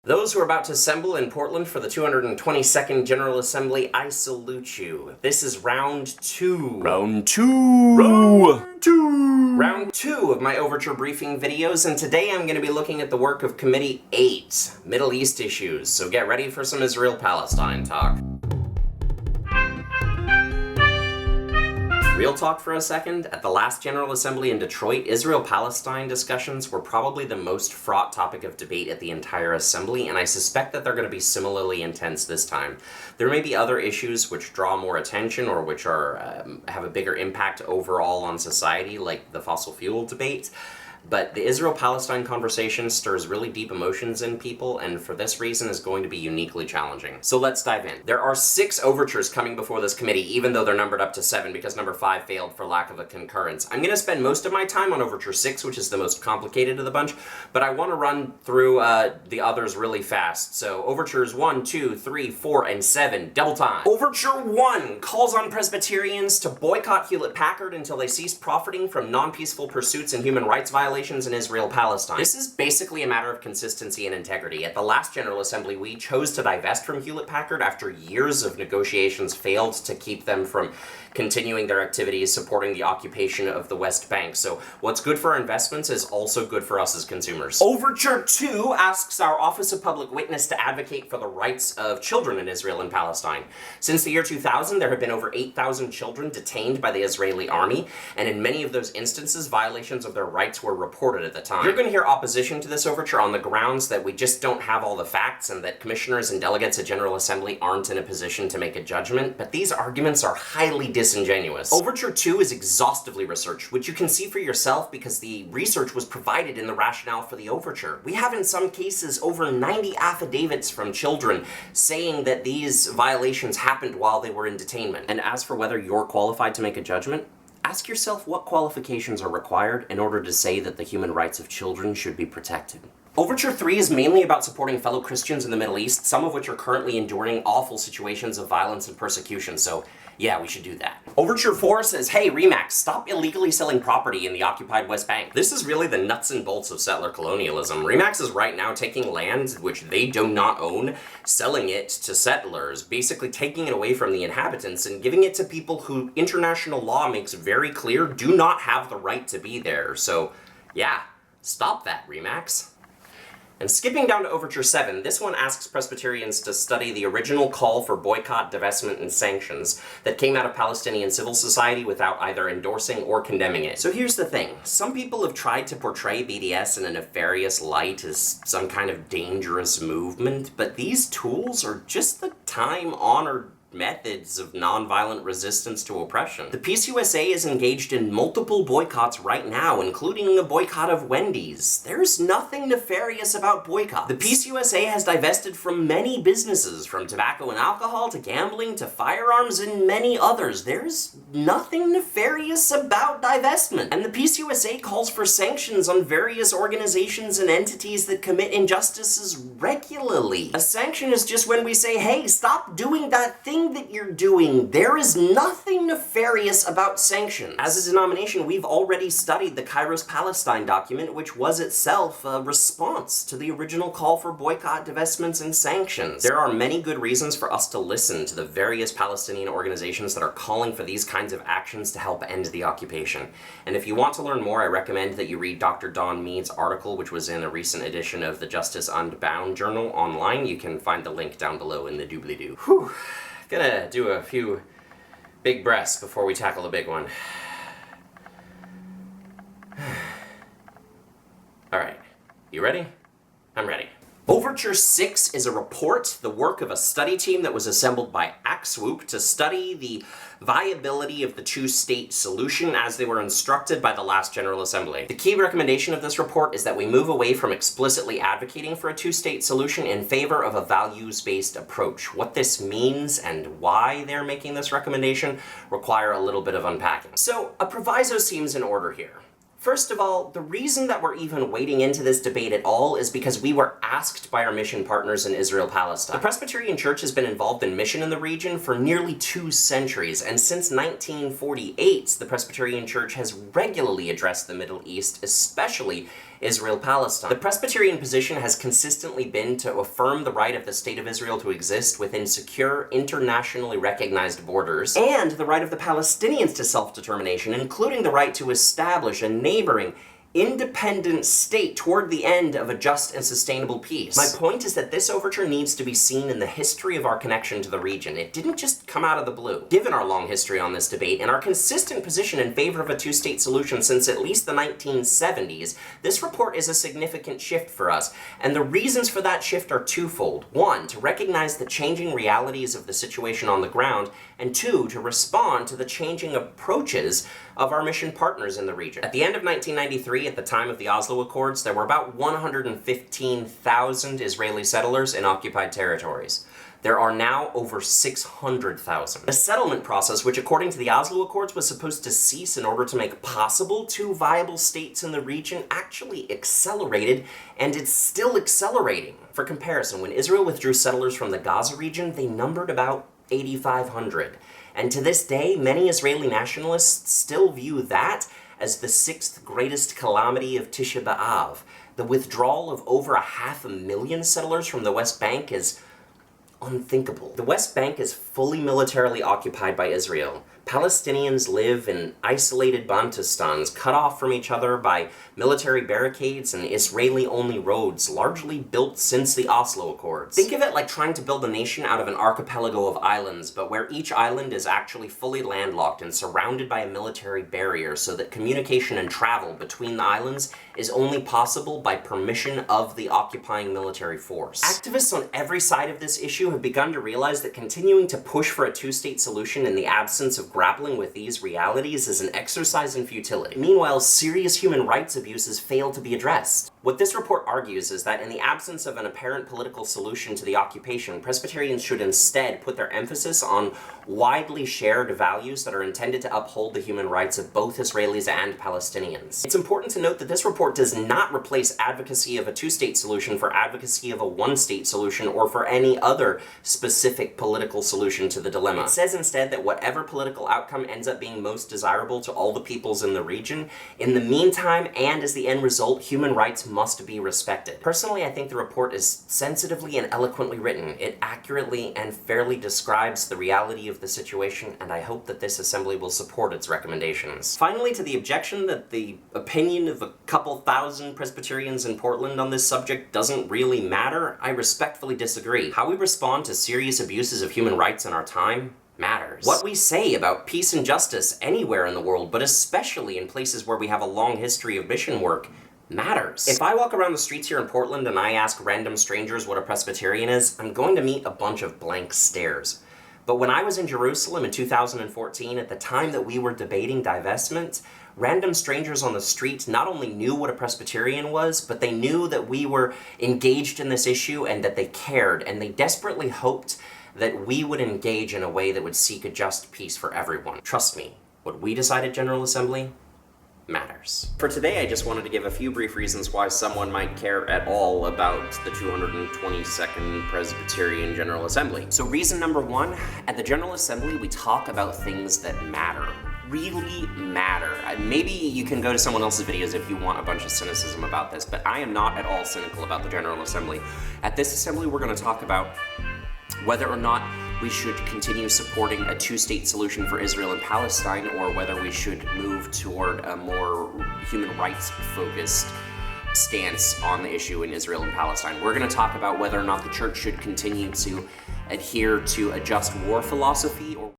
Those who are about to assemble in Portland for the 222nd General Assembly, I salute you. This is round two. Round two of my Overture briefing videos, and today I'm going to be looking at the work of Committee 8, Middle East Issues, so get ready for some Israel-Palestine talk. Real talk for a second, at the last General Assembly in Detroit, Israel-Palestine discussions were probably the most fraught topic of debate at the entire assembly, and I suspect that they're going to be similarly intense this time. There may be other issues which draw more attention or which are have a bigger impact overall on society, like the fossil fuel debate. But the Israel-Palestine conversation stirs really deep emotions in people, and for this reason is going to be uniquely challenging. So let's dive in. There are 6 overtures coming before this committee, even though they're numbered up to 7 because number 5 failed for lack of a concurrence. I'm going to spend most of my time on Overture 6, which is the most complicated of the bunch, but I want to run through the others really fast. So Overtures 1, 2, 3, 4, and 7, double time. Overture 1 calls on Presbyterians to boycott Hewlett-Packard until they cease profiting from non-peaceful pursuits and human rights violations in Israel-Palestine. This is basically a matter of consistency and integrity. At the last General Assembly, we chose to divest from Hewlett-Packard after years of negotiations failed to keep them from continuing their activities supporting the occupation of the West Bank. So what's good for our investments is also good for us as consumers. Overture 2 asks our Office of Public Witness to advocate for the rights of children in Israel and Palestine. Since the year 2000, there have been over 8,000 children detained by the Israeli army, and in many of those instances, violations of their rights were reported at the time. You're going to hear opposition to this overture on the grounds that we just don't have all the facts and that commissioners and delegates at General Assembly aren't in a position to make a judgment, but these arguments are highly disingenuous. Overture 2 is exhaustively researched, which you can see for yourself because the research was provided in the rationale for the overture. We have in some cases over 90 affidavits from children saying that these violations happened while they were in detainment. And as for whether you're qualified to make a judgment, ask yourself what qualifications are required in order to say that the human rights of children should be protected. Overture 3 is mainly about supporting fellow Christians in the Middle East, some of which are currently enduring awful situations of violence and persecution, so yeah, we should do that. Overture 4 says, hey, Remax, stop illegally selling property in the occupied West Bank. This is really the nuts and bolts of settler colonialism. Remax is right now taking land which they do not own, selling it to settlers, basically taking it away from the inhabitants and giving it to people who international law makes very clear do not have the right to be there. So yeah, stop that, Remax. And skipping down to Overture 7, this one asks Presbyterians to study the original call for boycott, divestment, and sanctions that came out of Palestinian civil society without either endorsing or condemning it. So here's the thing. Some people have tried to portray BDS in a nefarious light as some kind of dangerous movement, but these tools are just the time-honored methods of nonviolent resistance to oppression. The Peace USA is engaged in multiple boycotts right now, including a boycott of Wendy's. There's nothing nefarious about boycotts. The Peace USA has divested from many businesses, from tobacco and alcohol to gambling to firearms and many others. There's nothing nefarious about divestment. And the Peace USA calls for sanctions on various organizations and entities that commit injustices regularly. A sanction is just when we say, hey, stop doing that thing that you're doing. There is nothing nefarious about sanctions. As a denomination, we've already studied the Kairos-Palestine document, which was itself a response to the original call for boycott, divestments, and sanctions. There are many good reasons for us to listen to the various Palestinian organizations that are calling for these kinds of actions to help end the occupation. And if you want to learn more, I recommend that you read Dr. Don Mead's article, which was in a recent edition of the Justice Unbound journal online. You can find the link down below in the doobly-doo. Whew. Gonna do a few big breaths before we tackle the big one. Alright, you ready? I'm ready. Overture 6 is a report, the work of a study team that was assembled by ACSWOOP to study the viability of the two-state solution as they were instructed by the last General Assembly. The key recommendation of this report is that we move away from explicitly advocating for a two-state solution in favor of a values-based approach. What this means and why they're making this recommendation require a little bit of unpacking. So, a proviso seems in order here. First of all, the reason that we're even wading into this debate at all is because we were asked by our mission partners in Israel-Palestine. The Presbyterian Church has been involved in mission in the region for nearly 2 centuries, and since 1948, the Presbyterian Church has regularly addressed the Middle East, especially Israel-Palestine. The Presbyterian position has consistently been to affirm the right of the State of Israel to exist within secure, internationally recognized borders, and the right of the Palestinians to self-determination, including the right to establish a neighboring, independent state toward the end of a just and sustainable peace. My point is that this overture needs to be seen in the history of our connection to the region. It didn't just come out of the blue. Given our long history on this debate and our consistent position in favor of a two-state solution since at least the 1970s, this report is a significant shift for us, and the reasons for that shift are twofold. One, to recognize the changing realities of the situation on the ground, and two, to respond to the changing approaches of our mission partners in the region. At the end of 1993, at the time of the Oslo Accords, there were about 115,000 Israeli settlers in occupied territories. There are now over 600,000. The settlement process, which according to the Oslo Accords was supposed to cease in order to make possible two viable states in the region, actually accelerated, and it's still accelerating. For comparison, when Israel withdrew settlers from the Gaza region, they numbered about 8,500. And to this day, many Israeli nationalists still view that as the sixth greatest calamity of Tisha B'Av. The withdrawal of over 500,000 settlers from the West Bank is unthinkable. The West Bank is fully militarily occupied by Israel. Palestinians live in isolated bantustans, cut off from each other by military barricades and Israeli-only roads, largely built since the Oslo Accords. Think of it like trying to build a nation out of an archipelago of islands, but where each island is actually fully landlocked and surrounded by a military barrier so that communication and travel between the islands is only possible by permission of the occupying military force. Activists on every side of this issue have begun to realize that continuing to push for a two-state solution in the absence of grappling with these realities is an exercise in futility. Meanwhile, serious human rights abuses fail to be addressed. What this report argues is that in the absence of an apparent political solution to the occupation, Presbyterians should instead put their emphasis on widely shared values that are intended to uphold the human rights of both Israelis and Palestinians. It's important to note that this report does not replace advocacy of a two-state solution for advocacy of a one-state solution or for any other specific political solution to the dilemma. It says instead that whatever political outcome ends up being most desirable to all the peoples in the region, in the meantime and as the end result, human rights must be respected. Personally, I think the report is sensitively and eloquently written. It accurately and fairly describes the reality of the situation, and I hope that this assembly will support its recommendations. Finally, to the objection that the opinion of a couple thousand Presbyterians in Portland on this subject doesn't really matter, I respectfully disagree. How we respond to serious abuses of human rights in our time matters. What we say about peace and justice anywhere in the world, but especially in places where we have a long history of mission work, matters. If I walk around the streets here in Portland and I ask random strangers what a Presbyterian is, I'm going to meet a bunch of blank stares. But when I was in Jerusalem in 2014, at the time that we were debating divestment, random strangers on the street not only knew what a Presbyterian was, but they knew that we were engaged in this issue and that they cared, and they desperately hoped that we would engage in a way that would seek a just peace for everyone. Trust me, what we decide at General Assembly matters. For today, I just wanted to give a few brief reasons why someone might care at all about the 222nd Presbyterian General Assembly. So reason number one, at the General Assembly, we talk about things that matter. Really matter. Maybe you can go to someone else's videos if you want a bunch of cynicism about this, but I am not at all cynical about the General Assembly. At this assembly, we're going to talk about whether or not we should continue supporting a two-state solution for Israel and Palestine, or whether we should move toward a more human rights-focused stance on the issue in Israel and Palestine. We're going to talk about whether or not the church should continue to adhere to a just war philosophy, or